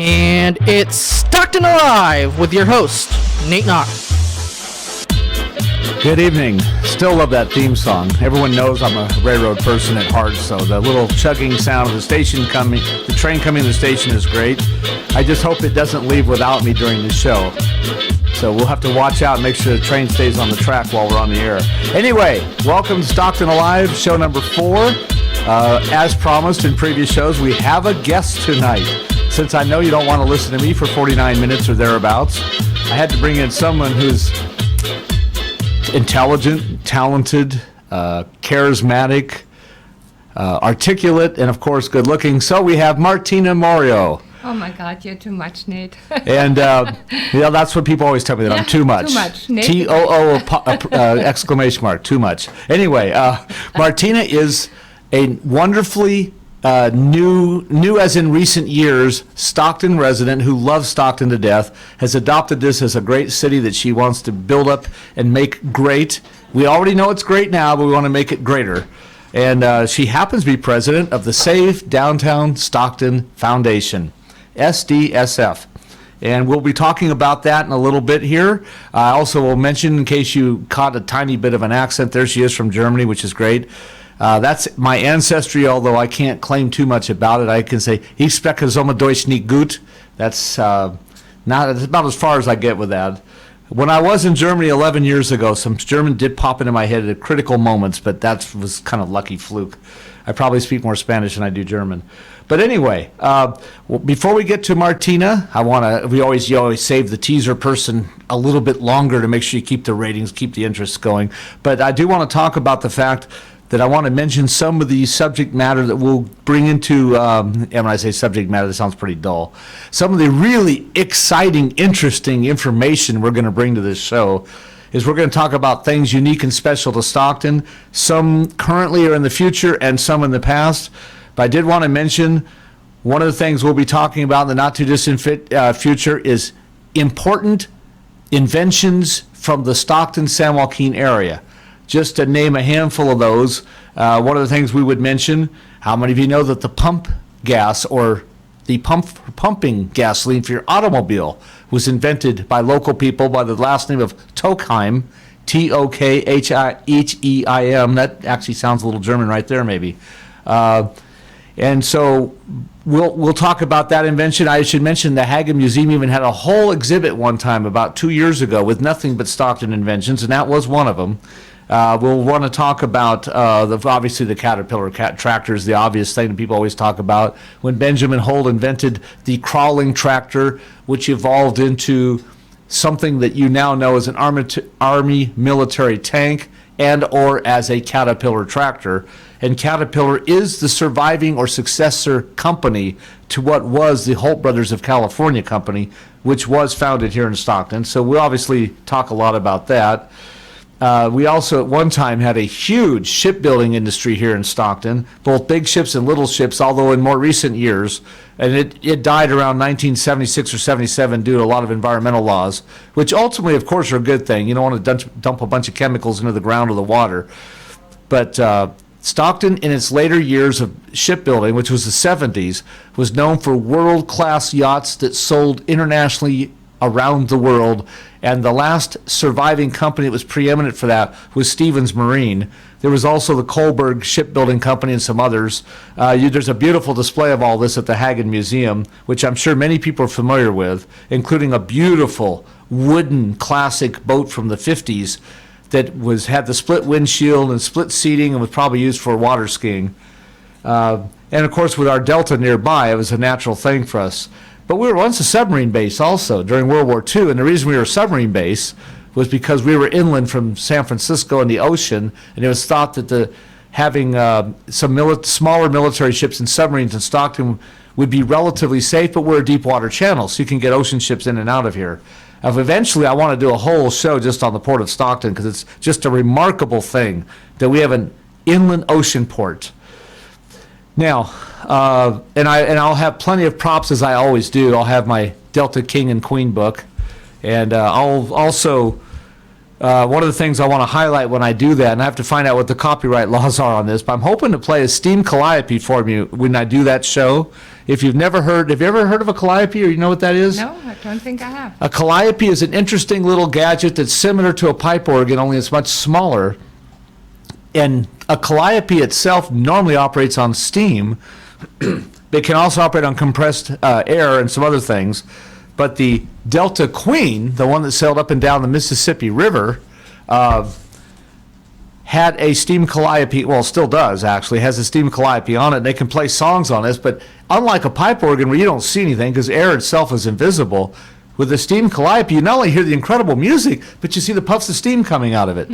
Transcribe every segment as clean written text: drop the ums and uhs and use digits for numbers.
And it's Stockton Alive with your host, Nate Knodt. Good evening. Still love that theme song. Everyone knows I'm a railroad person at heart, so the little chugging sound of the train coming to the station is great. I just hope it doesn't leave without me during the show. So we'll have to watch out and make sure the train stays on the track while we're on the air. Anyway, welcome to Stockton Alive, show number 4. As promised in previous shows, we have a guest tonight. Since I know you don't want to listen to me for 49 minutes or thereabouts, I had to bring in someone who's intelligent, talented, charismatic, articulate, and of course good looking. So we have Martina Morio. Oh my God, you're too much, Nate. And that's what people always tell me, that I'm too much. Too much. Nate. T-O-O exclamation mark, too much. Anyway, Martina is a wonderfully new as in recent years, Stockton resident who loves Stockton to death, has adopted this as a great city that she wants to build up and make great. We already know it's great now, but we want to make it greater. And she happens to be president of the Save Downtown Stockton Foundation, SDSF. And we'll be talking about that in a little bit here. I also will mention, in case you caught a tiny bit of an accent, there she is from Germany, which is great. That's my ancestry, although I can't claim too much about it. I can say, ich spreche sommer Deutsch nicht gut. That's about as far as I get with that. When I was in Germany 11 years ago, some German did pop into my head at critical moments, but that was kind of lucky fluke. I probably speak more Spanish than I do German. But anyway, before we get to Martina, you always save the teaser person a little bit longer to make sure you keep the ratings, keep the interest going. But I do want to talk about the fact that I want to mention some of the subject matter that we'll bring into, and when I say subject matter, that sounds pretty dull. Some of the really exciting, interesting information we're going to bring to this show is we're going to talk about things unique and special to Stockton, some currently or in the future, and some in the past. But I did want to mention one of the things we'll be talking about in the not-too-distant future is important inventions from the Stockton-San Joaquin area. Just to name a handful of those, one of the things we would mention, how many of you know that the pump gas or the pumping gasoline for your automobile was invented by local people by the last name of Tokheim, T-O-K-H-I-H-E-I-M. That actually sounds a little German right there maybe. And so we'll talk about that invention. I should mention the Hagen Museum even had a whole exhibit one time about 2 years ago with nothing but Stockton inventions, and that was one of them. We'll want to talk about, obviously, the Caterpillar tractors, the obvious thing that people always talk about. When Benjamin Holt invented the crawling tractor, which evolved into something that you now know as an Army military tank and or as a Caterpillar tractor. And Caterpillar is the surviving or successor company to what was the Holt Brothers of California company, which was founded here in Stockton. So we'll obviously talk a lot about that. We also at one time had a huge shipbuilding industry here in Stockton, both big ships and little ships, although in more recent years, and it died around 1976 or 77 due to a lot of environmental laws, which ultimately, of course, are a good thing. You don't want to dump a bunch of chemicals into the ground or the water. But Stockton, in its later years of shipbuilding, which was the 70s, was known for world-class yachts that sold internationally around the world, and the last surviving company that was preeminent for that was Stevens Marine. There was also the Kohlberg Shipbuilding Company and some others. There's a beautiful display of all this at the Hagen Museum, which I'm sure many people are familiar with, including a beautiful wooden classic boat from the 50s that had the split windshield and split seating and was probably used for water skiing. And of course, with our Delta nearby, it was a natural thing for us. But we were once a submarine base also during World War II, and the reason we were a submarine base was because we were inland from San Francisco in the ocean, and it was thought that having some smaller military ships and submarines in Stockton would be relatively safe, but we're a deep water channel, so you can get ocean ships in and out of here. Eventually, I want to do a whole show just on the Port of Stockton because it's just a remarkable thing that we have an inland ocean port. Now, and I'll have plenty of props as I always do. I'll have my Delta King and Queen book, and I'll also one of the things I want to highlight when I do that, and I have to find out what the copyright laws are on this, but I'm hoping to play a steam calliope for you when I do that show. If you've never heard, have you ever heard of a calliope, or you know what that is? No, I don't think I have. A calliope is an interesting little gadget that's similar to a pipe organ, only it's much smaller. And a calliope itself normally operates on steam. It can also operate on compressed air and some other things. But the Delta Queen, the one that sailed up and down the Mississippi River, had a steam calliope, well, still does actually, has a steam calliope on it. They can play songs on this, but unlike a pipe organ where you don't see anything because air itself is invisible, with a steam calliope, you not only hear the incredible music, but you see the puffs of steam coming out of it.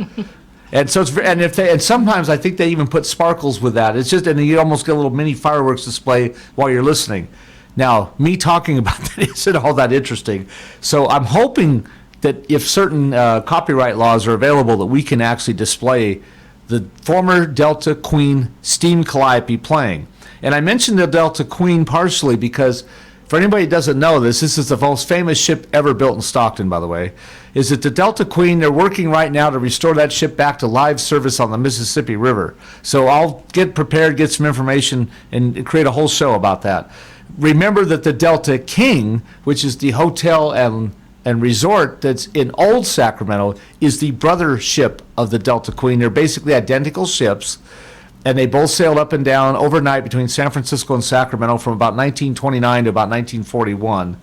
And so and sometimes I think they even put sparkles with that. It's just, and you almost get a little mini fireworks display while you're listening. Now, me talking about that isn't all that interesting. So I'm hoping that if certain copyright laws are available, that we can actually display the former Delta Queen steam calliope playing. And I mentioned the Delta Queen partially because, for anybody who doesn't know this is the most famous ship ever built in Stockton, by the way, is that the Delta Queen, they're working right now to restore that ship back to live service on the Mississippi River. So I'll get prepared, get some information, and create a whole show about that. Remember that the Delta King, which is the hotel and resort that's in Old Sacramento, is the brother ship of the Delta Queen. They're basically identical ships, and they both sailed up and down overnight between San Francisco and Sacramento from about 1929 to about 1941.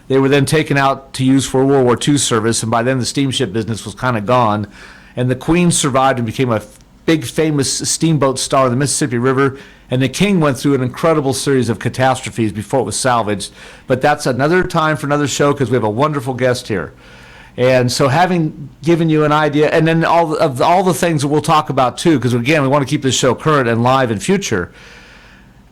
They were then taken out to use for World War II service, and by then the steamship business was kind of gone. And the Queen survived and became a big famous steamboat star of the Mississippi River, and the King went through an incredible series of catastrophes before it was salvaged. But that's another time for another show because we have a wonderful guest here. And so having given you an idea, and then all the things that we'll talk about too, because again, we want to keep this show current and live in future.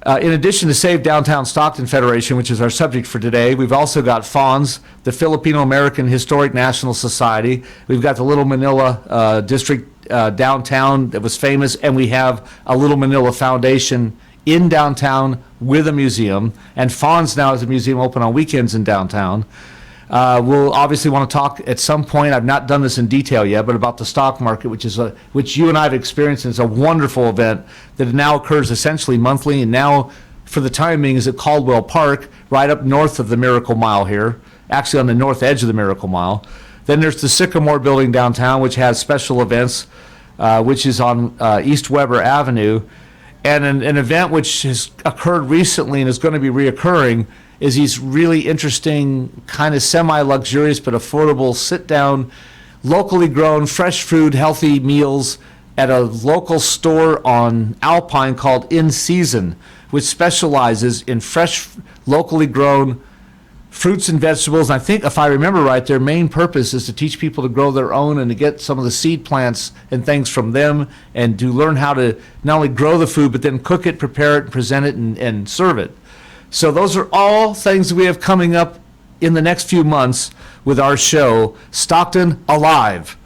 In addition to Save Downtown Stockton Federation, which is our subject for today, we've also got FONS, the Filipino American Historic National Society. We've got the Little Manila District downtown that was famous, and we have a Little Manila Foundation in downtown with a museum, and FONS now is a museum open on weekends in downtown. We'll obviously want to talk at some point, I've not done this in detail yet, but about the stock market, which you and I have experienced, and it's a wonderful event that now occurs essentially monthly, and now for the time being is at Caldwell Park, right up north of the Miracle Mile here, actually on the north edge of the Miracle Mile. Then there's the Sycamore Building downtown, which has special events, which is on East Weber Avenue. And an event which has occurred recently and is going to be reoccurring is these really interesting, kind of semi-luxurious but affordable sit-down, locally grown, fresh food, healthy meals at a local store on Alpine called In Season, which specializes in fresh, locally grown fruits and vegetables. And I think, if I remember right, their main purpose is to teach people to grow their own and to get some of the seed plants and things from them, and to learn how to not only grow the food, but then cook it, prepare it, and present it, and serve it. So those are all things that we have coming up in the next few months with our show, Stockton Alive.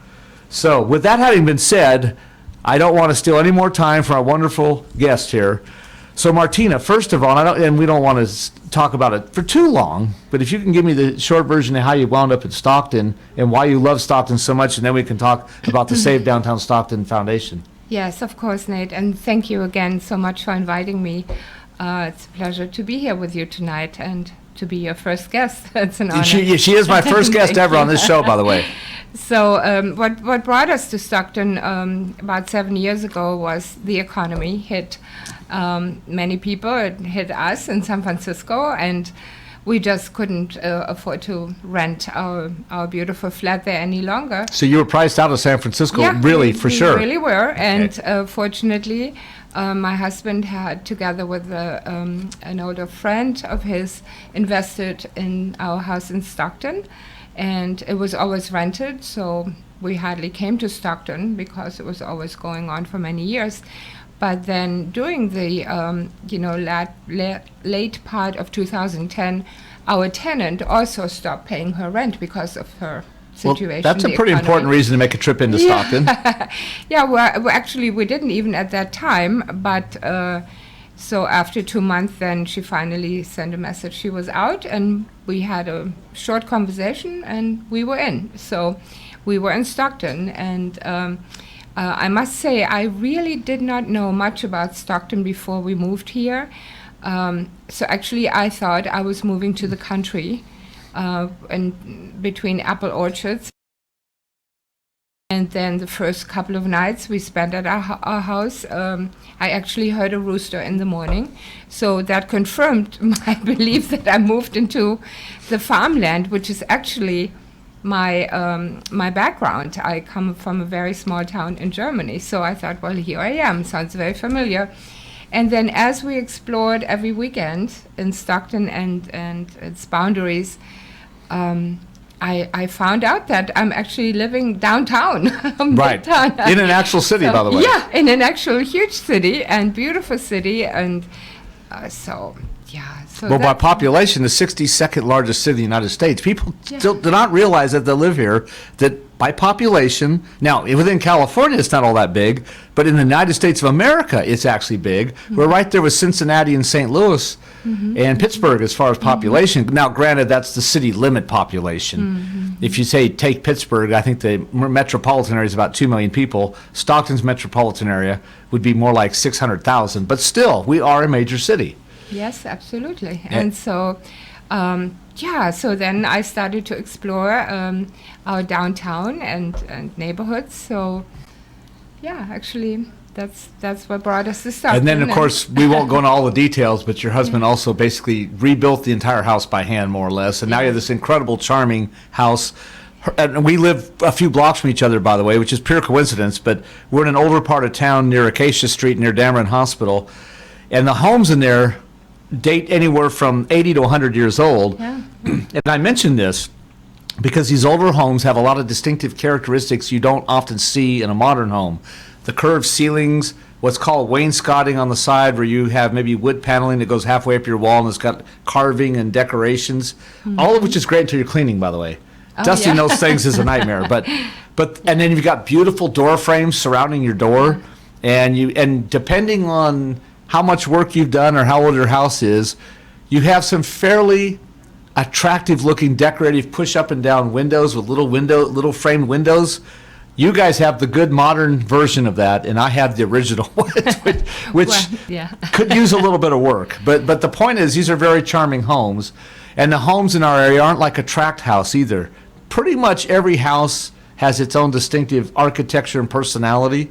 So with that having been said, I don't want to steal any more time from our wonderful guest here. So Martina, first of all, and we don't want to talk about it for too long, but if you can give me the short version of how you wound up at Stockton and why you love Stockton so much, and then we can talk about the Save Downtown Stockton Foundation. Yes, of course, Nate, and thank you again so much for inviting me. It's a pleasure to be here with you tonight and to be your first guest. It's an honor. She is my first guest ever on this show, by the way. So what brought us to Stockton about 7 years ago was the economy hit many people. It hit us in San Francisco, and we just couldn't afford to rent our beautiful flat there any longer. So you were priced out of San Francisco, Yeah, really, for sure. We really were, and Okay. Fortunately, my husband had, together with an older friend of his, invested in our house in Stockton, and it was always rented, so we hardly came to Stockton because it was always going on for many years. But then during the late part of 2010, our tenant also stopped paying her rent because of her situation. Well, that's a the pretty economy. important reason to make a trip into Stockton. Yeah, well, actually, we didn't even at that time, but So after 2 months, then she finally sent a message she was out, and we had a short conversation, and we were in. So we were in Stockton, and I must say, I really did not know much about Stockton before we moved here. So actually, I thought I was moving to the country, and between apple orchards. And then the first couple of nights we spent at our house, I actually heard a rooster in the morning. So that confirmed my belief that I moved into the farmland, which is actually my background. I come from a very small town in Germany. So I thought, well, here I am. Sounds very familiar. And then as we explored every weekend in Stockton and its boundaries, I found out that I'm actually living downtown. Right. In an actual city, by the way. Yeah, in an actual huge city and beautiful city. And so, yeah. So well, by population, the 62nd largest city in the United States. People still do not realize that they live here, that by population, now within California it's not all that big, but in the United States of America it's actually big. We're right there with Cincinnati and St. Louis and Pittsburgh as far as population. Now, granted, that's the city limit population. If you say take Pittsburgh, I think the metropolitan area is about 2 million people. Stockton's metropolitan area would be more like 600,000, but still, we are a major city. Yes, absolutely. And so, so then I started to explore our downtown and neighborhoods. So, yeah, actually, that's what brought us to Stockton. And then, of course, we won't go into all the details, but your husband also basically rebuilt the entire house by hand, more or less. And now you have this incredible, charming house. And we live a few blocks from each other, by the way, which is pure coincidence, but we're in an older part of town near Acacia Street, near Dameron Hospital. And the homes in there date anywhere from 80 to 100 years old. Yeah. And I mention this because these older homes have a lot of distinctive characteristics you don't often see in a modern home. The curved ceilings, what's called wainscoting on the side, where you have maybe wood paneling that goes halfway up your wall and it's got carving and decorations, all of which is great until you're cleaning, by the way. Dusting those things is a nightmare. But and then you've got beautiful door frames surrounding your door, and depending on how much work you've done or how old your house is, you have some fairly attractive looking decorative push up and down windows with little framed windows. You guys have the good modern version of that, and I have the original, which could use a little bit of work. But the point is, these are very charming homes, and the homes in our area aren't like a tract house either. Pretty much every house has its own distinctive architecture and personality.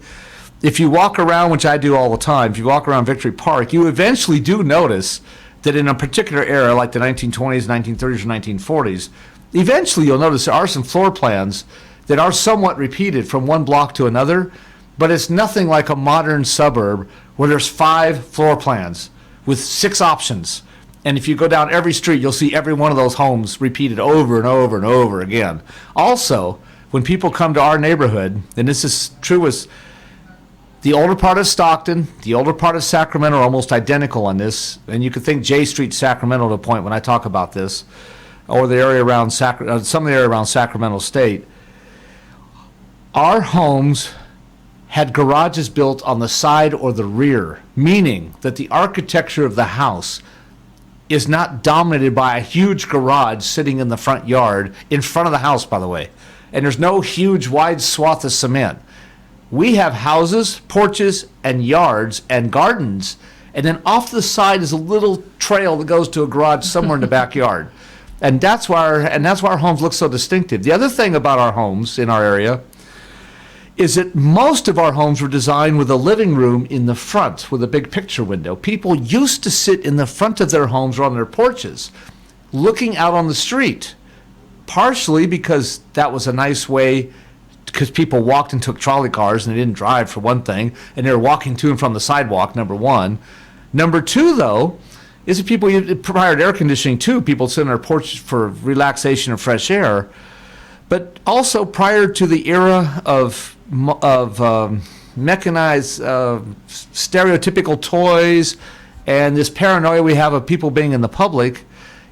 If you walk around, which I do all the time, if you walk around Victory Park, you eventually do notice that in a particular era, like the 1920s, 1930s, or 1940s, eventually you'll notice there are some floor plans that are somewhat repeated from one block to another, but it's nothing like a modern suburb where there's 5 floor plans with 6 options. And if you go down every street, you'll see every one of those homes repeated over and over and over again. Also, when people come to our neighborhood, and this is true as the older part of Stockton, the older part of Sacramento are almost identical on this, and you could think J Street, Sacramento to a point when I talk about this, or the area around some of the area around Sacramento State. Our homes had garages built on the side or the rear, meaning that the architecture of the house is not dominated by a huge garage sitting in the front yard, in front of the house, by the way, and there's no huge wide swath of cement. We have houses, porches, and yards, and gardens, and then off to the side is a little trail that goes to a garage somewhere in the backyard. And that's why our homes look so distinctive. The other thing about our homes in our area is that most of our homes were designed with a living room in the front with a big picture window. People used to sit in the front of their homes or on their porches looking out on the street, partially because that was a nice way, because people walked and took trolley cars and they didn't drive, for one thing, and they were walking to and from the sidewalk, number one. Number two, though, is that people, prior to air conditioning too, people sit on their porches for relaxation and fresh air. But also prior to the era of mechanized, stereotypical toys and this paranoia we have of people being in the public,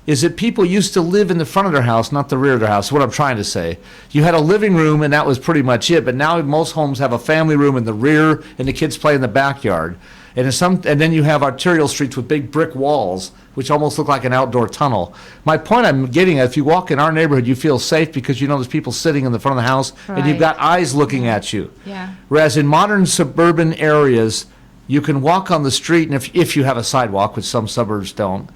is that people used to live in the front of their house, not the rear of their house. What I'm trying to say. You had a living room and that was pretty much it, but now most homes have a family room in the rear and the kids play in the backyard. and then you have arterial streets with big brick walls, which almost look like an outdoor tunnel. My point I'm getting at, if you walk in our neighborhood, you feel safe because you know there's people sitting in the front of the house, and you've got eyes looking at you. Yeah. Whereas in modern suburban areas, you can walk on the street, and if you have a sidewalk, which some suburbs don't,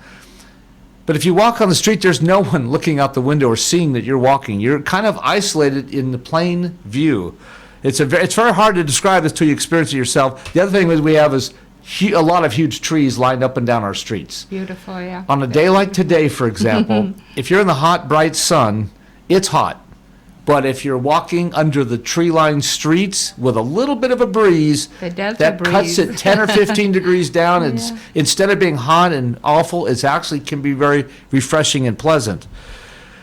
but if you walk on the street, there's no one looking out the window or seeing that you're walking. You're kind of isolated in the plain view. It's very hard to describe this till you experience it yourself. The other thing we have is a lot of huge trees lined up and down our streets. Beautiful, yeah. On a day like today, for example, if you're in the hot, bright sun, it's hot. But if you're walking under the tree-lined streets with a little bit of a breeze, that cuts it 10 or 15 degrees down, and instead of being hot and awful, it actually can be very refreshing and pleasant.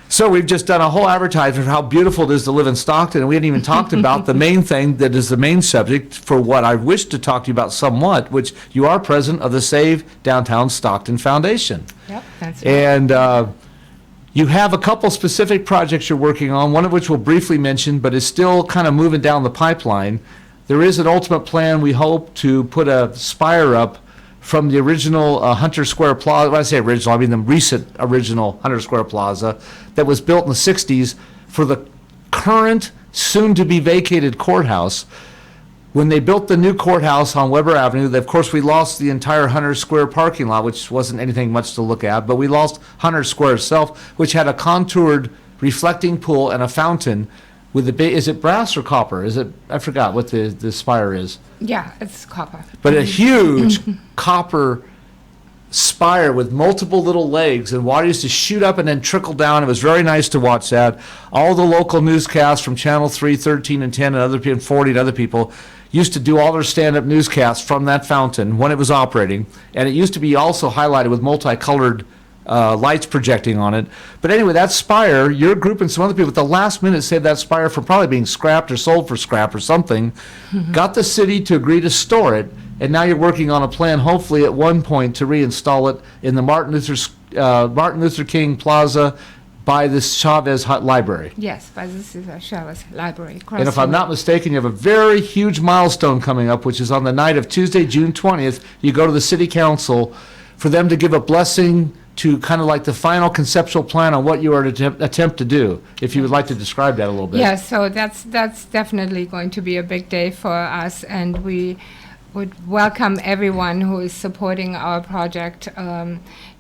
So we've just done a whole advertisement for how beautiful it is to live in Stockton, and we hadn't even talked about the main thing that is the main subject for what I wish to talk to you about somewhat, which you are president of the Save Downtown Stockton Foundation. Yep, that's right. And you have a couple specific projects you're working on, one of which we'll briefly mention, but is still kind of moving down the pipeline. There is an ultimate plan, we hope, to put a spire up from the original Hunter Square Plaza. When I say original, I mean the recent original Hunter Square Plaza that was built in the 60s for the current, soon-to-be vacated courthouse. When they built the new courthouse on Weber Avenue, of course, we lost the entire Hunter Square parking lot, which wasn't anything much to look at, but we lost Hunter Square itself, which had a contoured reflecting pool and a fountain with is it brass or copper? I forgot what the spire is. Yeah, it's copper. But a huge copper spire with multiple little legs, and water used to shoot up and then trickle down. It was very nice to watch that. All the local newscasts from Channel 3, 13, and 10, and other people, 40 and other people, used to do all their stand-up newscasts from that fountain when it was operating, and it used to be also highlighted with multicolored lights projecting on it. But anyway, that spire, your group and some other people at the last minute saved that spire from probably being scrapped or sold for scrap or something, got the city to agree to store it, and now you're working on a plan, hopefully at one point, to reinstall it in the Martin Luther King Plaza by the Chavez Library. Yes, by the Chavez Library. And if I'm not mistaken, you have a very huge milestone coming up, which is on the night of Tuesday, June 20th. You go to the city council for them to give a blessing to kind of like the final conceptual plan on what you are to attempt to do, if you would like to describe that a little bit. Yeah, so that's definitely going to be a big day for us, and we would welcome everyone who is supporting our project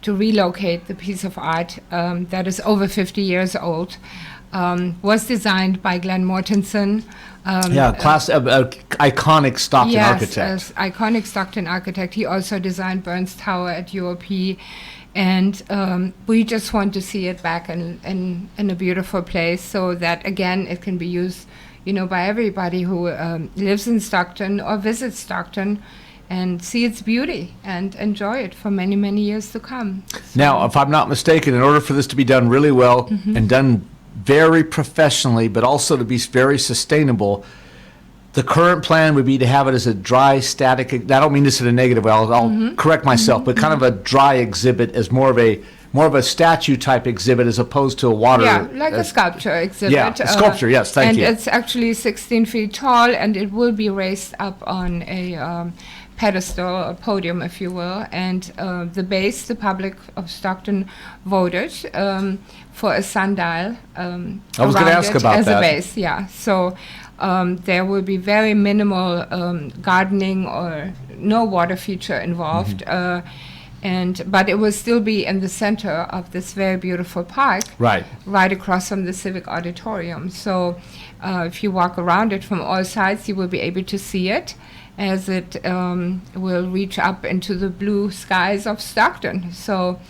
to relocate the piece of art that is over 50 years old. Was designed by Glenn Mortensen. Iconic Stockton architect. Yes, iconic Stockton architect. He also designed Burns Tower at UOP. And we just want to see it back in a beautiful place so that, again, it can be used, by everybody who lives in Stockton or visits Stockton and see its beauty and enjoy it for many, many years to come. Now, if I'm not mistaken, in order for this to be done really well and done very professionally, but also to be very sustainable, the current plan would be to have it as a dry, static. I don't mean this in a negative way. I'll correct myself, but kind of a dry exhibit, as more of a statue type exhibit as opposed to a water. Yeah, like a sculpture exhibit. Yeah, a sculpture. Yes, thank you. And it's actually 16 feet tall, and it will be raised up on a pedestal, a podium, if you will. And the base, the public of Stockton voted for a sundial. I was going to ask about as that. a base. Yeah. So. There will be very minimal gardening or no water feature involved, but it will still be in the center of this very beautiful park, right across from the Civic Auditorium. So if you walk around it from all sides, you will be able to see it as it will reach up into the blue skies of Stockton. So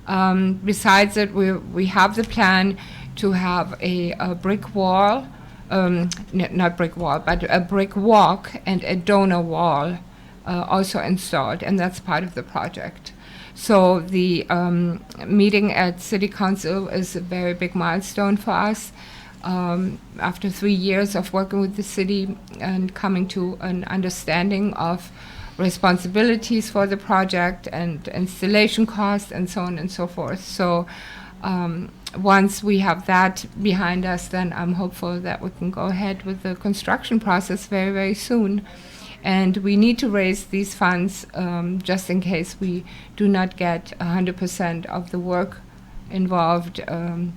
besides it, we have the plan to have a brick wall. Not brick wall, but a brick walk and a donor wall also installed, and that's part of the project. So the meeting at City Council is a very big milestone for us. After 3 years of working with the city and coming to an understanding of responsibilities for the project and installation costs and so on and so forth. So once we have that behind us, then I'm hopeful that we can go ahead with the construction process very, very soon. And we need to raise these funds just in case we do not get 100% of the work involved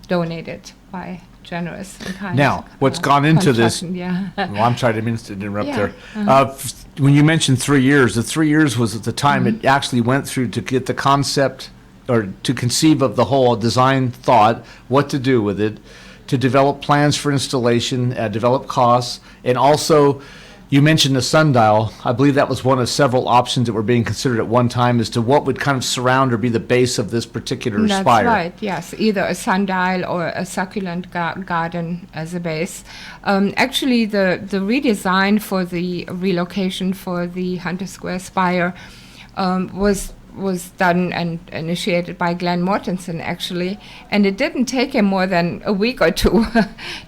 donated by generous and kind. Now, what's gone into this? construction, Yeah. Well, I'm sorry, I didn't mean to interrupt Yeah, there. When you mentioned 3 years, the 3 years was at the time it actually went through to get the concept or to conceive of the whole design thought, what to do with it, to develop plans for installation, develop costs, and also you mentioned the sundial. I believe that was one of several options that were being considered at one time as to what would kind of surround or be the base of this particular That's spire. right, yes. Either a sundial or a succulent garden as a base. Actually, the redesign for the relocation for the Hunter Square Spire was done and initiated by Glenn Mortensen, actually. And it didn't take him more than a week or two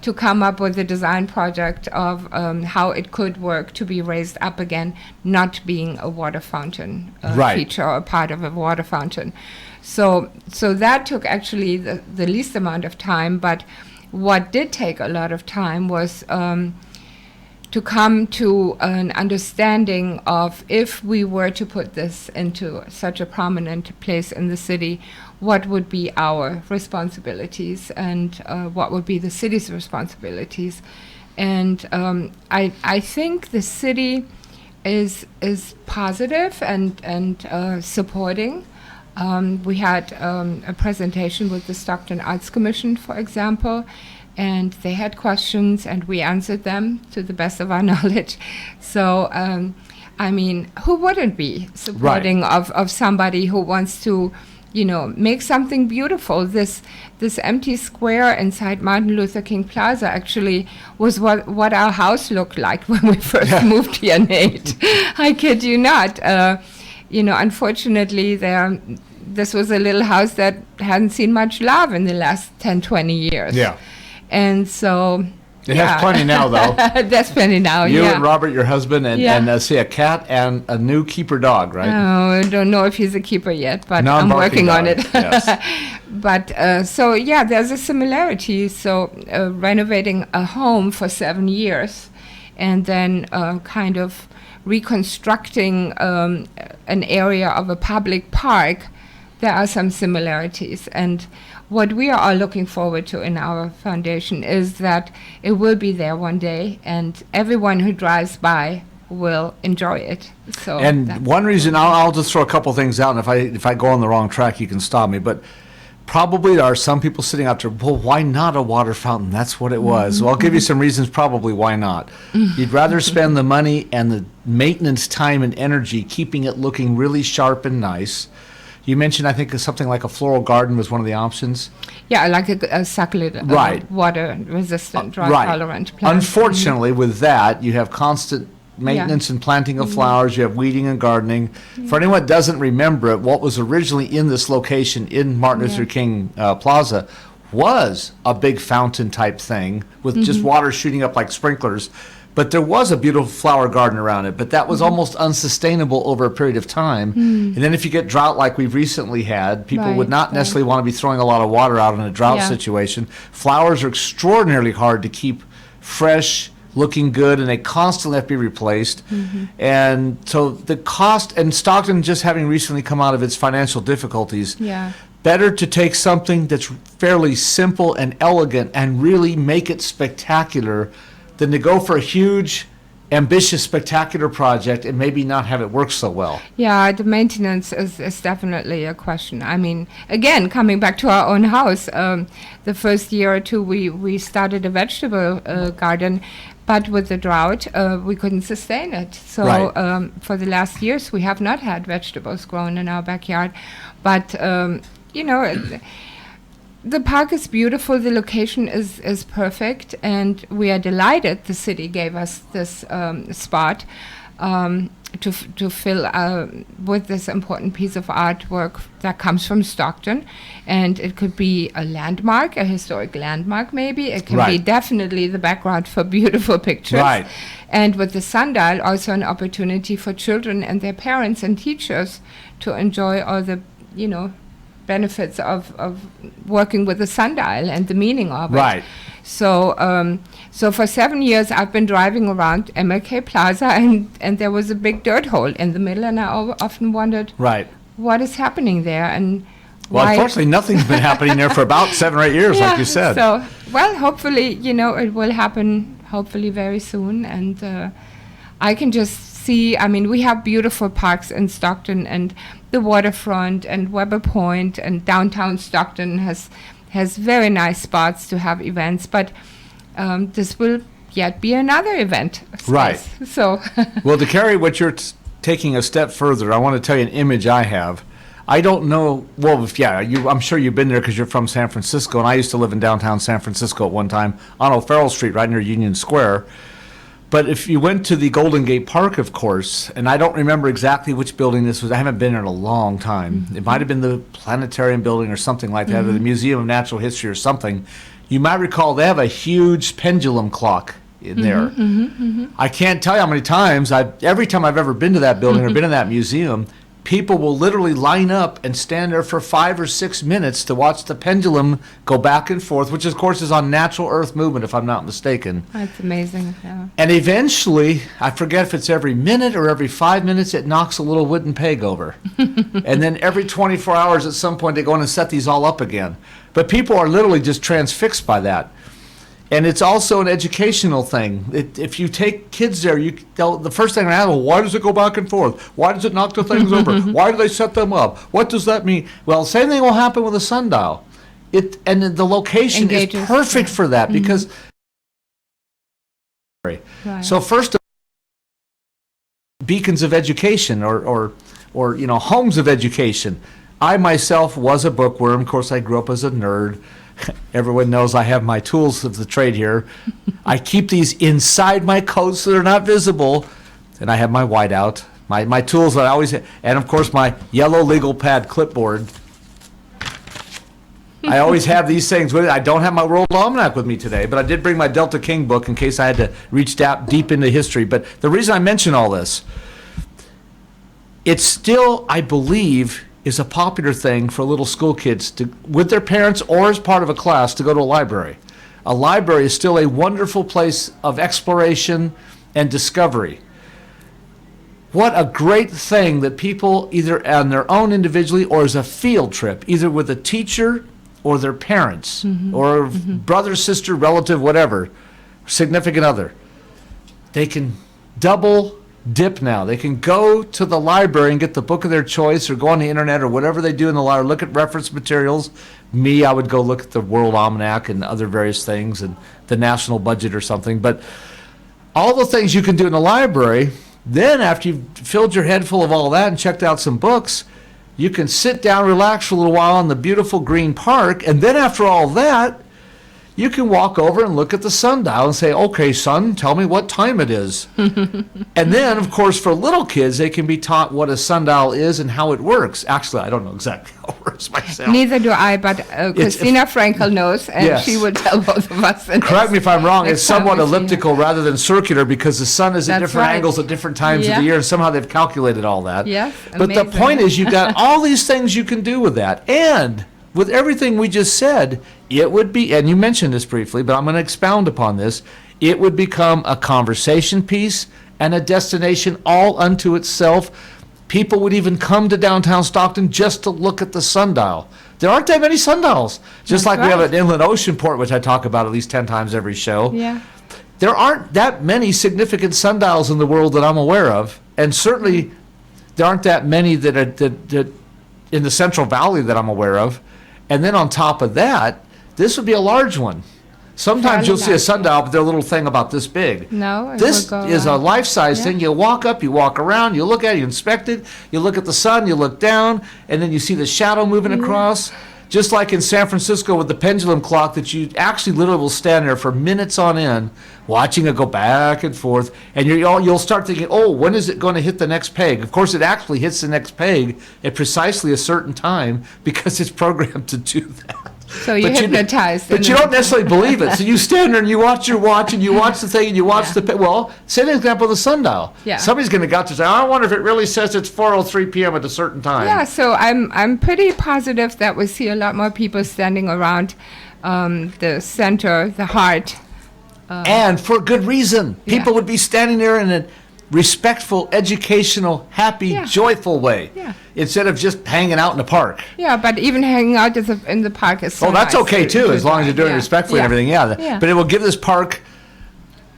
to come up with the design project of how it could work to be raised up again, not being a water fountain Right. feature or part of a water fountain. So that took actually the least amount of time, but what did take a lot of time was to come to an understanding of, if we were to put this into such a prominent place in the city, what would be our responsibilities and what would be the city's responsibilities. And I think the city is positive and supporting. We had a presentation with the Stockton Arts Commission, for example, and they had questions and we answered them to the best of our knowledge. So, I mean, who wouldn't be supporting of somebody who wants to, make something beautiful? This empty square inside Martin Luther King Plaza actually was what our house looked like when we first moved here, Nate. I kid you not. Unfortunately, this was a little house that hadn't seen much love in the last 10, 20 years. Yeah. And so It has plenty now, though. That's plenty now, You yeah. and Robert, your husband, and say a cat and a new keeper dog, right? Oh, I don't know if he's a keeper yet, but I'm Non-barking working on dog, it. yes. But there's a similarity. So renovating a home for 7 years and then kind of reconstructing an area of a public park, there are some similarities. And what we are all looking forward to in our foundation is that it will be there one day and everyone who drives by will enjoy it. So And one reason, I'll just throw a couple things out, and if I go on the wrong track, you can stop me, but probably there are some people sitting out there, well, why not a water fountain? That's what it was. Well, I'll give you some reasons probably why not. You'd rather spend the money and the maintenance time and energy keeping it looking really sharp and nice. You mentioned, I think, something like a floral garden was one of the options. Yeah, like a succulent, Right. water-resistant, drought-tolerant plant. Unfortunately, with that, you have constant maintenance and planting of flowers. You have weeding and gardening. For anyone that doesn't remember it, what was originally in this location in Martin Luther King Plaza was a big fountain type thing with just water shooting up like sprinklers. But there was a beautiful flower garden around it, but that was almost unsustainable over a period of time. And then if you get drought like we've recently had, people would not necessarily want to be throwing a lot of water out in a drought situation. Flowers are extraordinarily hard to keep fresh, looking good, and they constantly have to be replaced. And so the cost, and Stockton just having recently come out of its financial difficulties, better to take something that's fairly simple and elegant and really make it spectacular than to go for a huge, ambitious, spectacular project and maybe not have it work so well. Yeah, the maintenance is definitely a question. I mean, again, coming back to our own house, the first year or two we started a vegetable garden, but with the drought, we couldn't sustain it. So for the last years, we have not had vegetables grown in our backyard. But, the park is beautiful, the location is perfect, and we are delighted the city gave us this spot to fill with this important piece of artwork that comes from Stockton. And it could be a landmark, a historic landmark maybe. It can be definitely the background for beautiful pictures. Right. And with the sundial, also an opportunity for children and their parents and teachers to enjoy all the, benefits of working with the sundial and the meaning of it. Right. So, so for 7 years, I've been driving around MLK Plaza, and there was a big dirt hole in the middle, and I often wondered, Right. what is happening there, and Well, why. unfortunately, nothing's been happening there for about 7 or 8 years, like you said. So, well, hopefully, it will happen, hopefully very soon, and I can just see, I mean, we have beautiful parks in Stockton, and the waterfront, and Weber Point, and downtown Stockton has very nice spots to have events, but this will yet be another event. Right. So, Well, to carry what you're taking a step further, I want to tell you an image I have. I don't know, well, I'm sure you've been there because you're from San Francisco, and I used to live in downtown San Francisco at one time on O'Farrell Street, right near Union Square. But if you went to the Golden Gate Park, of course, and I don't remember exactly which building this was, I haven't been there in a long time. Mm-hmm. It might have been the Planetarium building or something like that, or the Museum of Natural History or something. You might recall they have a huge pendulum clock in there. I can't tell you how many times, every time I've ever been to that building or been in that museum, people will literally line up and stand there for 5 or 6 minutes to watch the pendulum go back and forth, which of course is on natural earth movement, if I'm not mistaken. that's amazing. Yeah. And eventually, I forget if it's every minute or every 5 minutes, it knocks a little wooden peg over. And then every 24 hours at some point, they go in and set these all up again. But people are literally just transfixed by that. And it's also an educational thing. If you take kids there, the first thing I ask, well, why does it go back and forth? Why does it knock the things over? Why do they set them up? What does that mean? Well, same thing will happen with a sundial. And the location Engages, is perfect for that because. Right. So first, beacons of education or homes of education. I myself was a bookworm. Of course, I grew up as a nerd. Everyone knows I have my tools of the trade here. I keep these inside my coat so they're not visible. And I have my whiteout, my tools that I always have, and of course my yellow legal pad clipboard. I always have these things with it. I don't have my World Almanac with me today, but I did bring my Delta King book in case I had to reach deep into history. But the reason I mention all this, it's still, I believe, is a popular thing for little school kids to, with their parents or as part of a class, to go to a library. A library is still a wonderful place of exploration and discovery. What a great thing that people, either on their own individually or as a field trip, either with a teacher or their parents or brother, sister, relative, whatever, significant other, they can double dip now. They can go to the library and get the book of their choice or go on the internet or whatever they do in the library, look at reference materials. Me, I would go look at the World Almanac and other various things and the national budget or something. But all the things you can do in the library, then after you've filled your head full of all that and checked out some books, you can sit down, relax for a little while in the beautiful green park, and then after all that, you can walk over and look at the sundial and say, okay, son, tell me what time it is. And then, of course, for little kids, they can be taught what a sundial is and how it works. Actually, I don't know exactly how it works myself. Neither do I, but Christina Frankel knows, and Yes. she will tell both of us. Correct me if I'm wrong, it's next time somewhat we see her. elliptical rather than circular because the sun is at That's different right. angles at different times of Yeah. the year, and somehow they've calculated all that. Yes, But the amazing. point is, you've got all these things you can do with that. And with everything we just said, it would be, and you mentioned this briefly, but I'm going to expound upon this, it would become a conversation piece and a destination all unto itself. People would even come to downtown Stockton just to look at the sundial. There aren't that many sundials. Just That's like we have right. an inland ocean port, which I talk about at least 10 times every show. Yeah. There aren't that many significant sundials in the world that I'm aware of, and certainly there aren't that many that are that in the Central Valley that I'm aware of. And then on top of that, this would be a large one. Sometimes Fairly you'll see a large, sundial, but they're a little thing about this big. No, it This will go is a around. life-size Yeah. thing. You walk up, you walk around, you look at it, you inspect it, you look at the sun, you look down, and then you see the shadow moving across. Just like in San Francisco with the pendulum clock that you actually literally will stand there for minutes on end watching it go back and forth, and you'll start thinking, oh, when is it going to hit the next peg? Of course, it actually hits the next peg at precisely a certain time because it's programmed to do that. So you're hypnotized. But you don't necessarily believe it. So you stand there and you watch your watch and you watch the thing and you watch well, say an example of the sundial. Yeah. Somebody's going to go out to say, I wonder if it really says it's 4:03 p.m. at a certain time. Yeah, so I'm pretty positive that we see a lot more people standing around the center, the heart. And for good reason. People would be standing there in a respectful, educational, happy, joyful way. Yeah. Instead of just hanging out in the park. Yeah, but even hanging out in the park is so that's nice okay too, as long as you're doing it respectfully and everything. Yeah. But it will give this park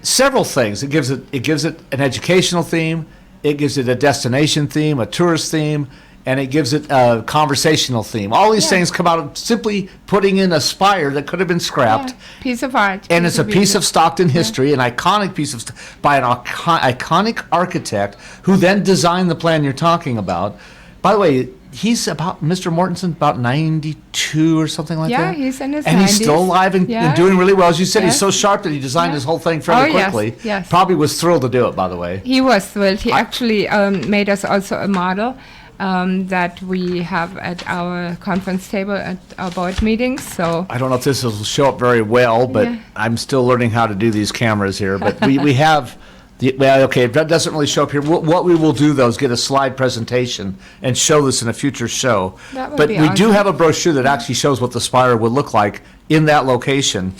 several things. It gives it an educational theme, it gives it a destination theme, a tourist theme, and it gives it a conversational theme. All these things come out of simply putting in a spire that could have been scrapped. Piece of art. And it's a piece of Stockton history, an iconic piece of by an iconic architect who then designed the plan you're talking about. By the way, he's Mr. Mortensen, about 92 or something like that. Yeah, he's in his 90s. And he's still alive and doing really well. As you said, he's so sharp that he designed his whole thing fairly quickly. Yes. Probably was thrilled to do it, by the way. He was thrilled. He actually made us also a model that we have at our conference table at our board meetings. So I don't know if this will show up very well, but I'm still learning how to do these cameras here. But we have... okay, that doesn't really show up here. What we will do, though, is get a slide presentation and show this in a future show. That would But be we do awesome. have a brochure that actually shows what the spire would look like in that location.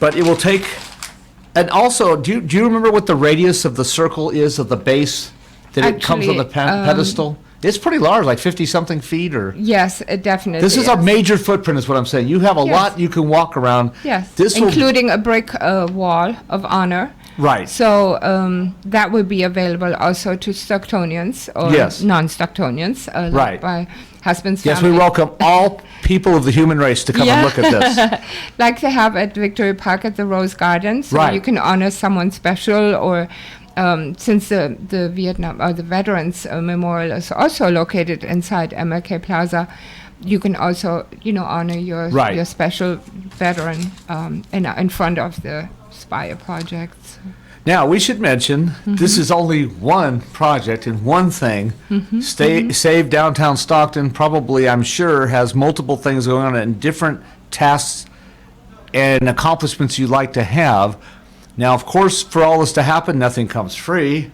But it will take... And also, do you remember what the radius of the circle is of the base that it comes on the pedestal? It's pretty large, like 50-something feet or... Yes, it definitely This is a major footprint is what I'm saying. You have a lot you can walk around. Yes, This including a brick wall of honor. Right. So that will be available also to Stocktonians or non-Stocktonians, like my husband's Yes, family. we welcome all people of the human race to come and look at this. Like they have at Victory Park at the Rose Garden. So Right. you can honor someone special, or since the Vietnam or the Veterans Memorial is also located inside MLK Plaza, you can also honor your special veteran in front of the Spire projects. Now, we should mention, this is only one project and one thing. Save Downtown Stockton probably, I'm sure, has multiple things going on and different tasks and accomplishments you'd like to have. Now, of course, for all this to happen, nothing comes free.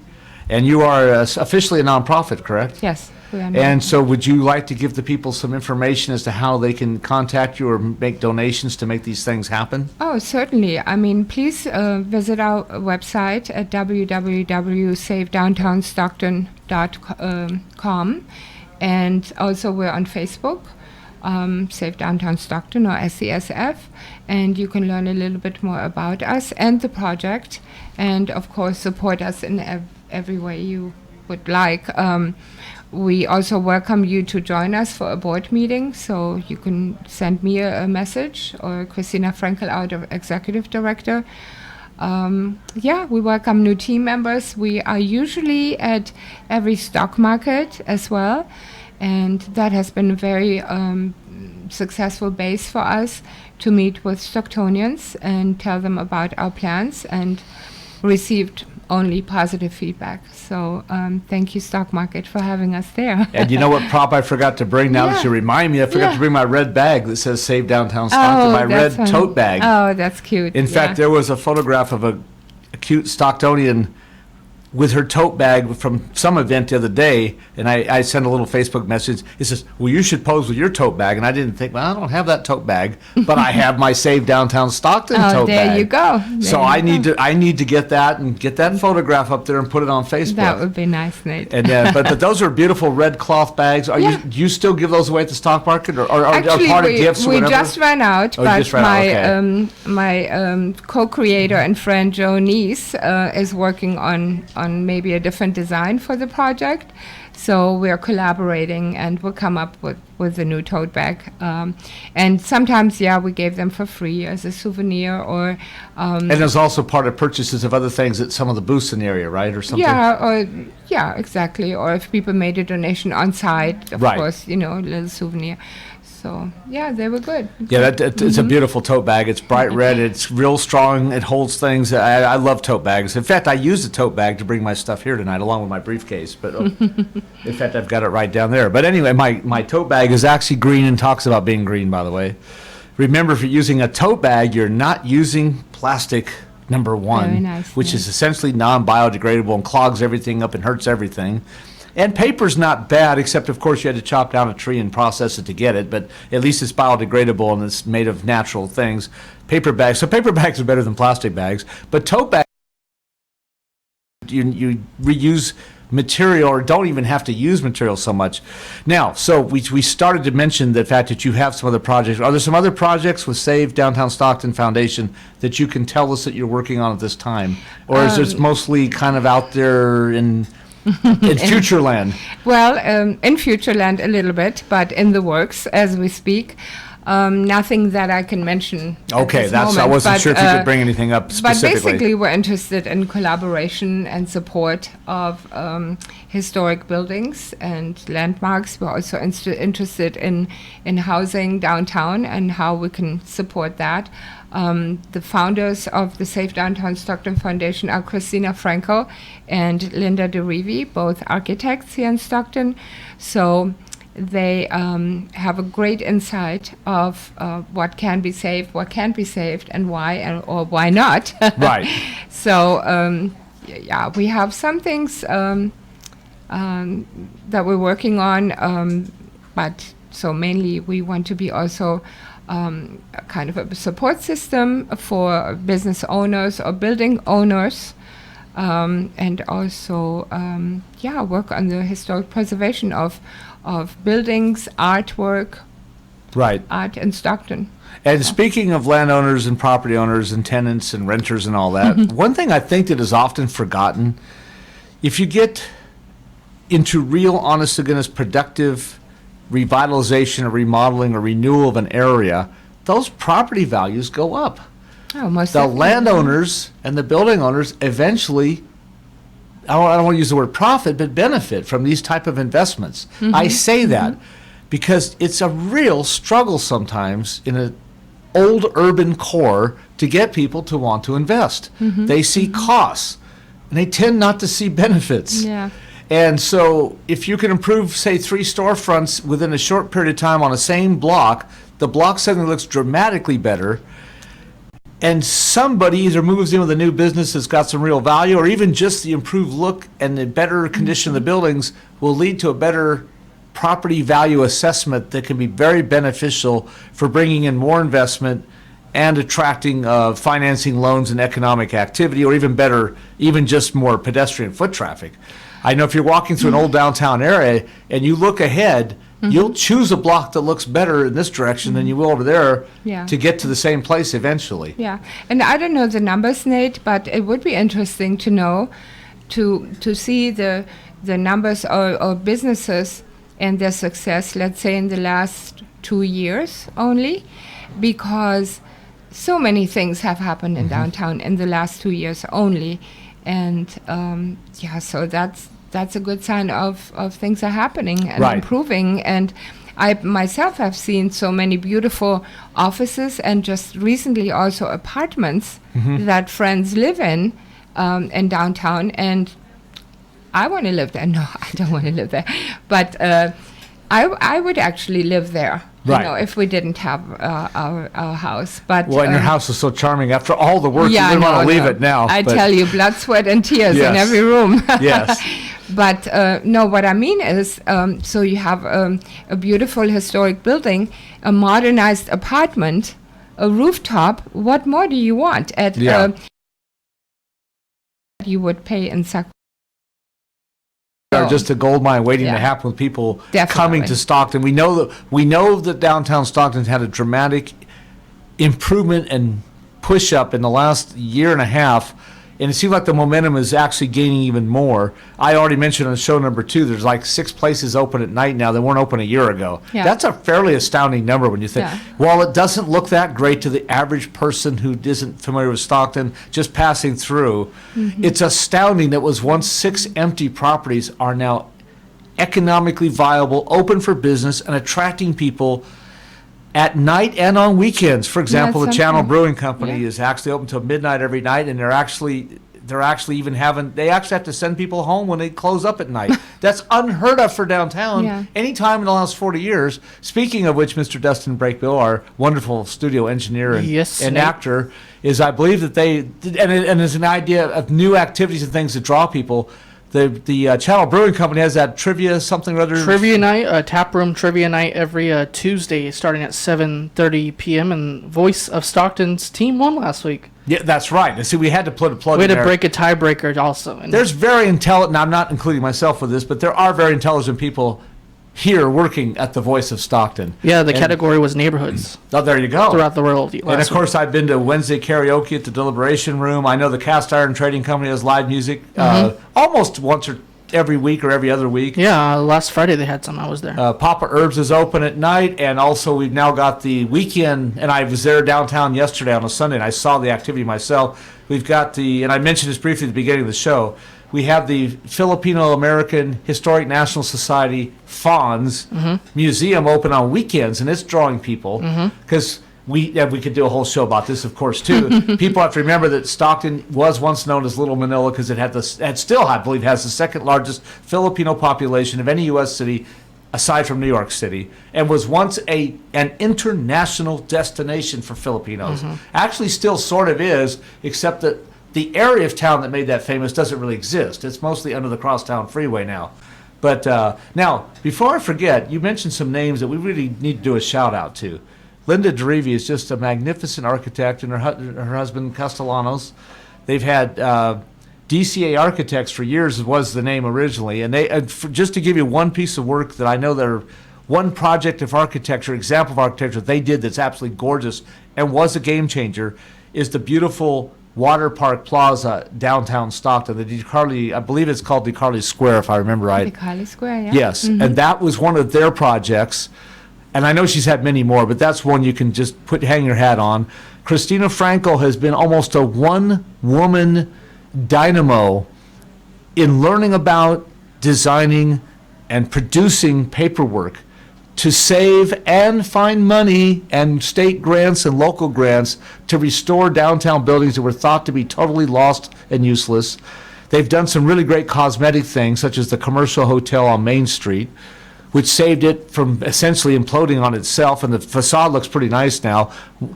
And you are officially a nonprofit, correct? Yes. And so would you like to give the people some information as to how they can contact you or make donations to make these things happen? Oh, certainly. I mean, please visit our website at www.savedowntownstockton.com. And also we're on Facebook, Save Downtown Stockton or SDSF. And you can learn a little bit more about us and the project. And, of course, support us in every way you would like. We also welcome you to join us for a board meeting, so you can send me a message, or Christina Frankel, our executive director. We welcome new team members. We are usually at every stock market as well, and that has been a very successful base for us to meet with Stocktonians and tell them about our plans, and received only positive feedback. So thank you, Stock Market, for having us there. And you know what prop I forgot to bring now that you remind me? I forgot to bring my red bag that says Save Downtown Stockton, my red tote bag. Oh, that's cute. In fact, there was a photograph of a cute Stocktonian with her tote bag from some event the other day, and I sent a little Facebook message. It says, well, you should pose with your tote bag. And I didn't think, well, I don't have that tote bag, but I have my Save Downtown Stockton tote bag. There you go. So I need to get that and get that photograph up there and put it on Facebook. That would be nice, Nate. And but those are beautiful red cloth bags. Do you still give those away at the stock market, or Actually, part of gifts or we whatever? just ran out, but my co-creator and friend Joe Neese is working on maybe a different design for the project. So we're collaborating, and we'll come up with a new tote bag. And sometimes, we gave them for free as a souvenir, or... and there's also part of purchases of other things at some of the booths in the area, right, or something? Yeah, exactly. Or if people made a donation on site, of course, a little souvenir. So, they were good. Yeah, it's a beautiful tote bag. It's bright red. It's real strong. It holds things. I love tote bags. In fact, I used a tote bag to bring my stuff here tonight, along with my briefcase. But in fact, I've got it right down there. But anyway, my tote bag is actually green and talks about being green, by the way. Remember, if you're using a tote bag, you're not using plastic, number one, Very nice, which yeah. is essentially non-biodegradable and clogs everything up and hurts everything. And paper's not bad, except, of course, you had to chop down a tree and process it to get it, but at least it's biodegradable and it's made of natural things. Paper bags, so paper bags are better than plastic bags, but tote bags, you reuse material or don't even have to use material so much. Now, so we started to mention the fact that you have some other projects. Are there some other projects with Save Downtown Stockton Foundation that you can tell us that you're working on at this time? Or is it mostly kind of out there in future land? Well, in Futureland a little bit, but in the works as we speak. Nothing that I can mention. Okay, at this moment, I wasn't but, sure if you could bring anything up But specifically. basically, we're interested in collaboration and support of historic buildings and landmarks. We're also interested in housing downtown and how we can support that. The founders of the Safe Downtown Stockton Foundation are Christina Franco and Linda DeRivi, both architects here in Stockton. So they have a great insight of what can be saved, what can't be saved, and why, or why not. Right. So, yeah, we have some things that we're working on, but so mainly we want to be also a kind of a support system for business owners or building owners, and also, work on the historic preservation of buildings, artwork, Right. art in Stockton. And speaking of landowners and property owners and tenants and renters and all that, one thing I think that is often forgotten, if you get into real, honest to goodness, productive revitalization or remodeling or renewal of an area, those property values go up. Oh, most The definitely. landowners and the building owners eventually, I don't want to use the word profit, but benefit from these type of investments. I say that because it's a real struggle sometimes in an old urban core to get people to want to invest. They see costs and they tend not to see benefits. Yeah. And so if you can improve, say, 3 storefronts within a short period of time on the same block, the block suddenly looks dramatically better. And somebody either moves in with a new business that's got some real value, or even just the improved look and the better condition of the buildings will lead to a better property value assessment that can be very beneficial for bringing in more investment and attracting financing loans and economic activity, or even better, even just more pedestrian foot traffic. I know if you're walking through an old downtown area and you look ahead, you'll choose a block that looks better in this direction than you will over there Yeah. to get to the same place eventually. Yeah, and I don't know the numbers, Nate, but it would be interesting to know, to see the numbers or businesses and their success, let's say in the last 2 years only, because so many things have happened in downtown in the last 2 years only, and so that's a good sign of things are happening and Right. improving. And I myself have seen so many beautiful offices and just recently also apartments that friends live in downtown, and I want to live there. No, I don't want to live there, but I would actually live there. Right. You know, if we didn't have our house. But Well, and your house is so charming. After all the work, you I wouldn't want to know, leave no. it now. I but- tell you, blood, sweat, and tears in Yes. every room. Yes. But no, what I mean is, so you have a beautiful historic building, a modernized apartment, a rooftop. What more do you want at Yeah. you would pay in Sacramento? Are just a gold mine waiting to Yeah. happen with people Definitely. coming to Stockton. We know that downtown Stockton's had a dramatic improvement and push up in the last year and a half, and it seems like the momentum is actually gaining even more. I already mentioned on show number 2, there's like 6 places open at night now that weren't open a year ago. Yeah. That's a fairly astounding number when you think, Yeah. while it doesn't look that great to the average person who isn't familiar with Stockton, just passing through, it's astounding that was once 6 empty properties are now economically viable, open for business, and attracting people at night and on weekends. For example, the Channel something. Brewing Company Yeah. is actually open till midnight every night, and they're actually they're actually they actually have to send people home when they close up at night. That's unheard of for downtown. Yeah. Anytime in the last 40 years. Speaking of which, Mr. Dustin Brakebill, our wonderful studio engineer and, Yes, and Nate. actor, is I believe that and there's an idea of new activities and things that draw people. The Channel Brewing Company has that trivia something or other. Trivia night, tap room trivia night every Tuesday, starting at 7:30 p.m. And Voice of Stockton's team won last week. Yeah, that's right. And see, we had to put a plug We in had to there. break a tiebreaker also. And There's very intelligent, and I'm not including myself with this, but there are very intelligent people here working at the Voice of Stockton. yeah, the And- category was neighborhoods Oh, there you go. throughout the world. And of course, I've been to Wednesday karaoke at the Deliberation Room. I know the Cast Iron Trading Company has live music almost once or every week or every other week. Yeah, last Friday they had some. I was there. Papa Herbs is open at night, and also we've now got the weekend, and I was there downtown yesterday on a Sunday, and I saw the activity myself. We've got and I mentioned this briefly at the beginning of the show, we have the Filipino-American Historic National Society FONS Museum open on weekends, and it's drawing people, because we could do a whole show about this, of course, too. People have to remember that Stockton was once known as Little Manila because it still, I believe, has the second largest Filipino population of any U.S. city aside from New York City, and was once an international destination for Filipinos. Actually, still sort of is, except that the area of town that made that famous doesn't really exist. It's mostly under the Crosstown Freeway now. But now, before I forget, you mentioned some names that we really need to do a shout out to. Linda Dreevy is just a magnificent architect, and her husband Castellanos. They've had DCA Architects for years, was the name originally, and just to give you one piece of work that I know one project of architecture, example of architecture they did that's absolutely gorgeous and was a game changer, is the beautiful Water Park Plaza downtown Stockton. The DeCarli, I believe it's called DeCarli Square, if I remember right. DeCarli Square, yeah. Yes, and that was one of their projects. And I know she's had many more, but that's one you can just hang your hat on. Christina Frankel has been almost a one-woman dynamo in learning about, designing, and producing paperwork to save and find money and state grants and local grants to restore downtown buildings that were thought to be totally lost and useless. They've done some really great cosmetic things, such as the Commercial Hotel on Main Street, which saved it from essentially imploding on itself, and the facade looks pretty nice now.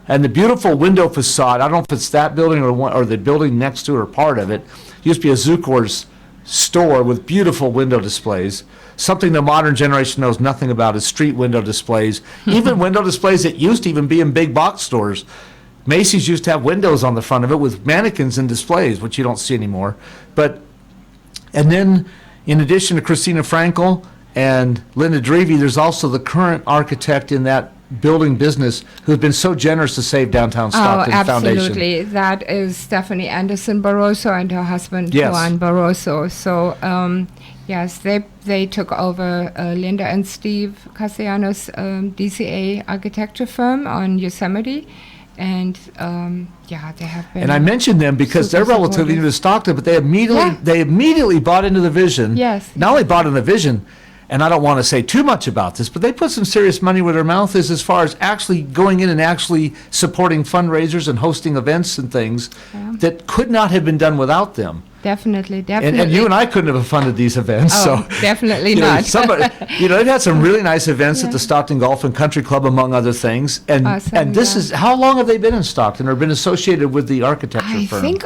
And the beautiful window facade, I don't know if it's that building or the building next to it or part of it, used to be a Zukor's store with beautiful window displays. Something the modern generation knows nothing about is street window displays. Even window displays that used to even be in big box stores. Macy's used to have windows on the front of it with mannequins and displays, which you don't see anymore. And then, in addition to Christina Frankel and Linda Dreevy, there's also the current architect in that building business who's been so generous to save downtown Stockton Foundation. Absolutely. That is Stephanie Anderson Barroso and her husband, Yes. Juan Barroso. So, yes, they took over Linda and Steve Castellanos' DCA architecture firm on Yosemite. And, they have been... And I mentioned them because they're super relatively new to supportive. Stockton, but they immediately bought into the vision. Yes. Not only bought into the vision, and I don't want to say too much about this, but they put some serious money where their mouth is as far as actually going in and actually supporting fundraisers and hosting events and things that could not have been done without them. Definitely. And you and I couldn't have funded these events. Oh, so definitely you know, not. they've had some really nice events at the Stockton Golf and Country Club, among other things. And Awesome, this yeah. is, how long have they been in Stockton or been associated with the architecture I firm? think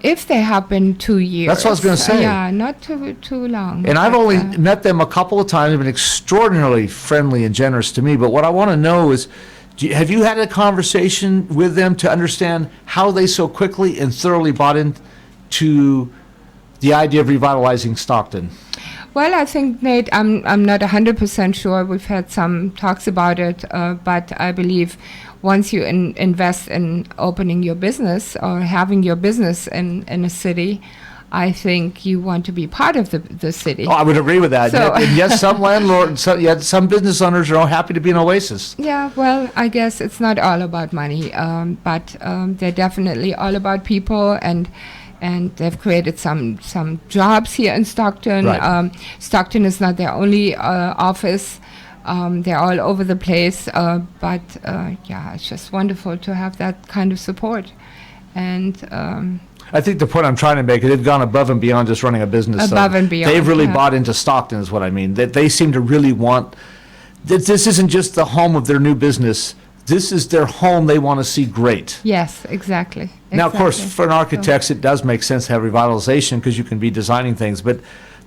if they have been 2 years. That's what I was gonna say. Yeah, not too long. And I've but, only met them a couple of times. They've been extraordinarily friendly and generous to me. But what I want to know is, have you had a conversation with them to understand how they so quickly and thoroughly bought into the idea of revitalizing Stockton? Well, I think, Nate, I'm not 100% sure. We've had some talks about it, but I believe once you invest in opening your business or having your business in a city, I think you want to be part of the city. Oh, I would agree with that. So- And yes, some landlords, some business owners are happy to be an oasis. Yeah, well, I guess it's not all about money, but they're definitely all about people, and they've created some jobs here in Stockton. Right. Stockton is not their only office. They're all over the place, but it's just wonderful to have that kind of support. And I think the point I'm trying to make is they've gone above and beyond just running a business. Above and beyond, They've really yeah. bought into Stockton is what I mean. That they seem to really want, this isn't just the home of their new business. This is their home they want to see great. Yes, exactly. Now, of course, Exactly. for an architect, it does make sense to have revitalization because you can be designing things. But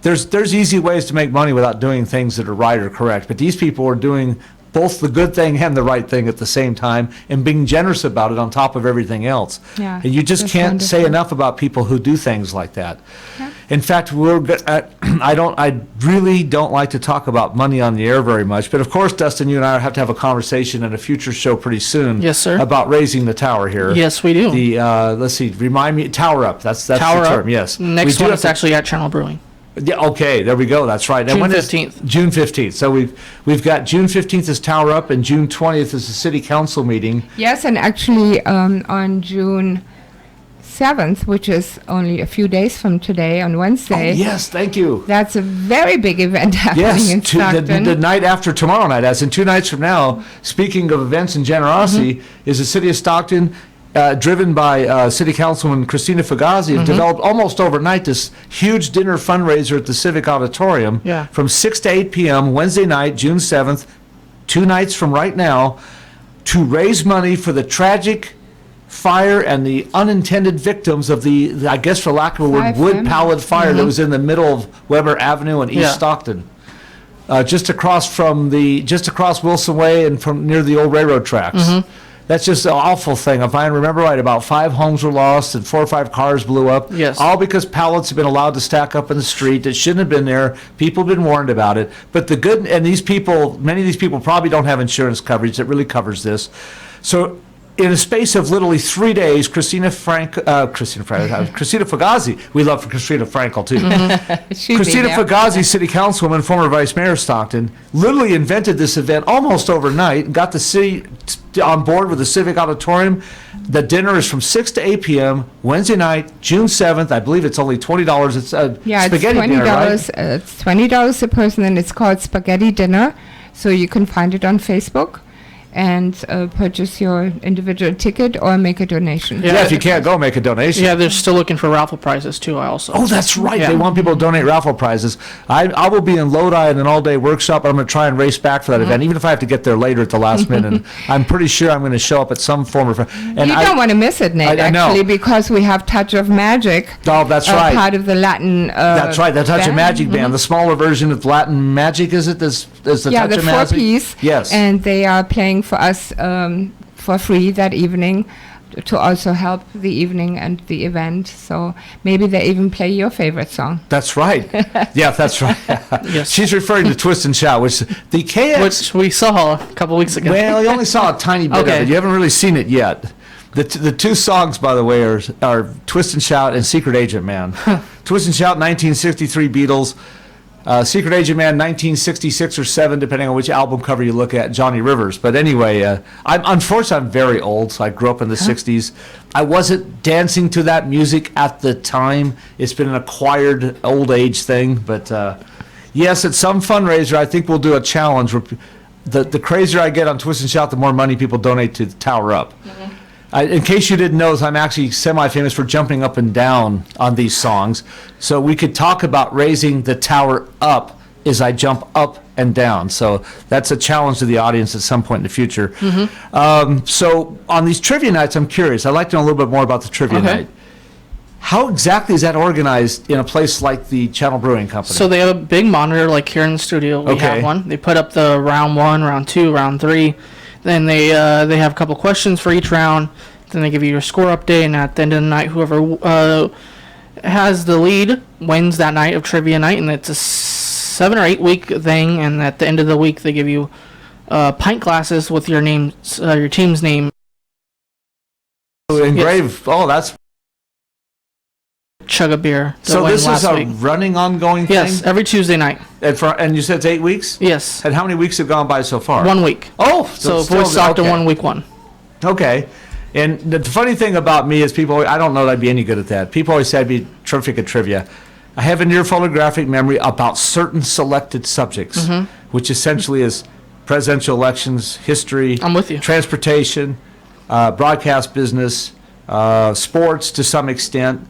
there's easy ways to make money without doing things that are right or correct. But these people are doing both the good thing and the right thing at the same time and being generous about it on top of everything else. Yeah, And you just that's can't say wonderful. enough about people who do things like that. Yeah. In fact, I really don't like to talk about money on the air very much. But of course, Dustin, you and I have to have a conversation in a future show pretty soon. Yes, sir. About raising the tower here. Yes, we do. The let's see, remind me, Tower Up. That's Tower the Up. term. Yes. Next We do one have is to- actually at Channel Brewing. Yeah, okay, there we go. That's right. And June when is- 15th. June 15th. So we've got June 15th is Tower Up, and June 20th is the City Council meeting. Yes, and actually on June 7th, which is only a few days from today, on Oh, Wednesday, yes, thank you. that's a very big event happening Yes, in Stockton. the night after tomorrow night, as in 2 nights from now, speaking of events and generosity, is the City of Stockton, driven by City Councilwoman Christina Fugazi, have developed almost overnight this huge dinner fundraiser at the Civic Auditorium Yeah. from 6 to 8 p.m. Wednesday night, June 7th, 2 nights from right now, to raise money for the tragic fire and the unintended victims of the I guess for lack of a word, 5 wood families. pallet fire that was in the middle of Weber Avenue in East Yeah. Stockton. Just across Wilson Way and from near the old railroad tracks. That's just an awful thing. If I remember right, about 5 homes were lost and 4 or 5 cars blew up. Yes. All because pallets have been allowed to stack up in the street that shouldn't have been there. People have been warned about it. But the good, and many of these people probably don't have insurance coverage that really covers this. So in a space of literally 3 days, Christina Fugazi, we love Christina Frankel too. She'd be Christina there. Fugazi, City Councilwoman, former Vice Mayor of Stockton, literally invented this event almost overnight, got the city on board with the Civic Auditorium. The dinner is from 6 to 8 p.m., Wednesday night, June 7th. I believe it's only $20. It's a Yeah, it's spaghetti $20. dinner, right? It's $20 a person, and it's called Spaghetti Dinner. So you can find it on Facebook and purchase your individual ticket or make a donation. Yeah, if you can't go, make a donation. Yeah, they're still looking for raffle prizes too. I also. Oh, that's right. Yeah. They want people to donate raffle prizes. I will be in Lodi in an all-day workshop, but I'm going to try and race back for that event, even if I have to get there later at the last minute. And I'm pretty sure I'm going to show up at some form of... And You don't want to miss it, Nate, I know. actually, because we have Touch of Magic. Oh, that's right. Part of the Latin. That's right. The Touch of band. Magic band, the smaller version of Latin Magic, is it? Is the Yeah, Touch the of Magic? 4-piece. Yes. And they are playing for us for free that evening to also help the evening and the event. So maybe they even play your favorite song. That's right. Yeah, that's right. Yes. She's referring to Twist and Shout, which the KX... Which we saw a couple weeks ago. Well, you only saw a tiny bit Okay. of it. You haven't really seen it yet. The 2 songs, by the way, are Twist and Shout and Secret Agent Man. Twist and Shout, 1963 Beatles. Secret Agent Man, 1966 or 7, depending on which album cover you look at, Johnny Rivers. But anyway, unfortunately, I'm very old, so I grew up in the 60s. I wasn't dancing to that music at the time. It's been an acquired old age thing. But yes, at some fundraiser, I think we'll do a challenge where the crazier I get on Twist and Shout, the more money people donate to Tower Up. In case you didn't know, I'm actually semi-famous for jumping up and down on these songs. So we could talk about raising the tower up as I jump up and down. So that's a challenge to the audience at some point in the future. So on these trivia nights, I'm curious. I'd like to know a little bit more about the trivia Okay. night. How exactly is that organized in a place like the Channel Brewing Company? So they have a big monitor, like here in the studio. We Okay. have one. They put up the round 1, round 2, round 3. Then they have a couple questions for each round. Then they give you your score update, and at the end of the night, whoever has the lead wins that night of trivia night, and it's a 7 or 8 week thing. And at the end of the week, they give you pint glasses with your name, your team's name. Engraved. Oh, that's... Chug a beer. that So went this is last a week. running, ongoing thing? Yes, every Tuesday night. And you said it's 8 weeks? Yes, And how many weeks have gone by so far? 1 week. Oh, So it's still- Voice Stockton okay. 1 week 1. Okay. And the funny thing about me is people, I don't know that I'd be any good at that. People always say I'd be terrific at trivia. I have a near photographic memory about certain selected subjects, which essentially is presidential elections, history, I'm with you. transportation, broadcast business, sports to some extent.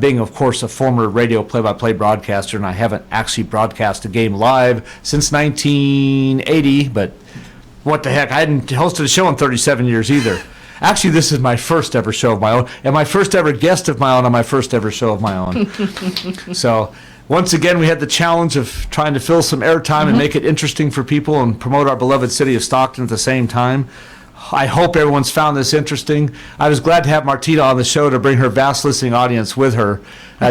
being, of course, a former radio play-by-play broadcaster, and I haven't actually broadcast a game live since 1980, but what the heck, I hadn't hosted a show in 37 years either. Actually, this is my first ever show of my own, and my first ever guest of my own on my first ever show of my own. So, once again, we had the challenge of trying to fill some airtime and make it interesting for people and promote our beloved city of Stockton at the same time. I hope everyone's found this interesting. I was glad to have Martina on the show to bring her vast listening audience with her.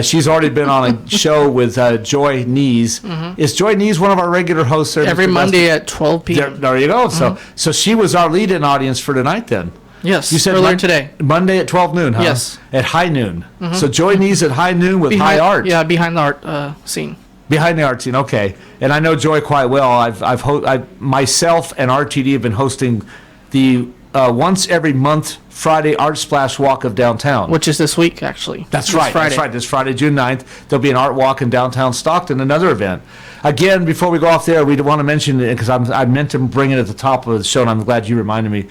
She's already been on a show with Joy Nees. Is Joy Nees one of our regular hosts? Every Monday at 12 p.m. There you go. So she was our lead-in audience for tonight then. Yes, you said earlier today. Monday at 12 noon, huh? Yes. At high noon. So Joy Nees at high noon with high art. Yeah, behind the art scene. Behind the art scene, okay. And I know Joy quite well. Myself and RTD have been hosting the once every month Friday Art Splash Walk of Downtown. Which is this week, actually. That's right. That's right. This Friday, June 9th, there'll be an art walk in downtown Stockton, another event. Again, before we go off there, we want to mention it because I meant to bring it at the top of the show, and I'm glad you reminded me.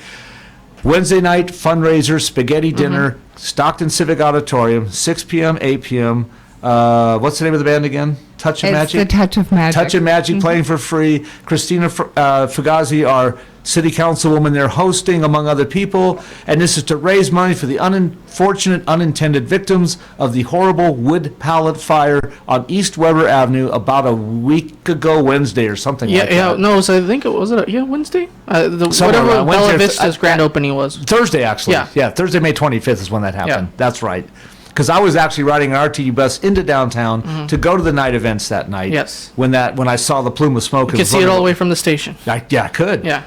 Wednesday night fundraiser, spaghetti dinner, Stockton Civic Auditorium, 6 p.m., 8 p.m. What's the name of the band again? Touch of Magic? It's the Touch of Magic. Touch of Magic playing for free. Christina Fugazi, our city councilwoman, they're hosting, among other people. And this is to raise money for the unfortunate, unintended victims of the horrible wood pallet fire on East Weber Avenue about a week ago Wednesday or something like that. Yeah, no, so I think it was Wednesday? Somewhere Whatever around Bella Wednesday, Vista's grand opening was. Thursday, actually. Yeah. Thursday, May 25th is when that happened. Yeah. That's right. Because I was actually riding an RTD bus into downtown to go to the night events that night. Yes. When I saw the plume of smoke. You could see it all the way from the station. I could. Yeah.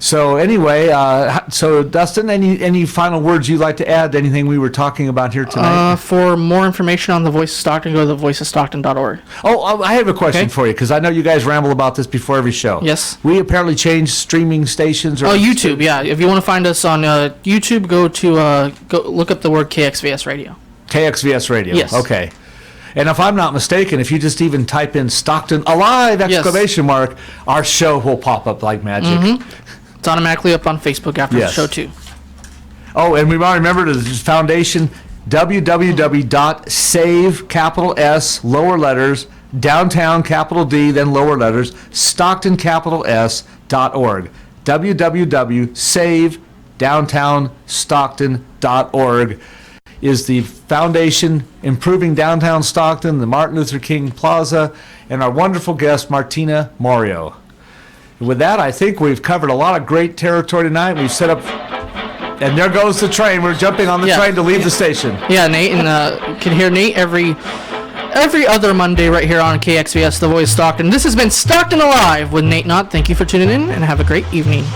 So anyway, so Dustin, any final words you'd like to add to anything we were talking about here tonight? For more information on the Voice of Stockton, go to thevoiceofstockton.org. Oh, I have a question for you because I know you guys ramble about this before every show. Yes. We apparently changed streaming stations. Or YouTube. Yeah. If you want to find us on YouTube, go look up the word KXVS Radio. KXVS Radio. Yes. Okay. And if I'm not mistaken, if you just even type in Stockton Alive! Exclamation mark, our show will pop up like magic. It's automatically up on Facebook after the show too. Oh, and we might remember the foundation, www.save, capital S, lower letters, downtown, capital D, then lower letters, Stockton, capital S.org. www.savedowntownstockton.org is the foundation improving downtown Stockton, the Martin Luther King Plaza, and our wonderful guest, Martina Morio. With that, I think we've covered a lot of great territory tonight. We've set up, and there goes the train. We're jumping on the train to leave the station. Yeah, Nate, and you can hear Nate every other Monday right here on KXVS, The Voice of Stockton. This has been Stockton Alive with Nate Knodt. Thank you for tuning in, and have a great evening.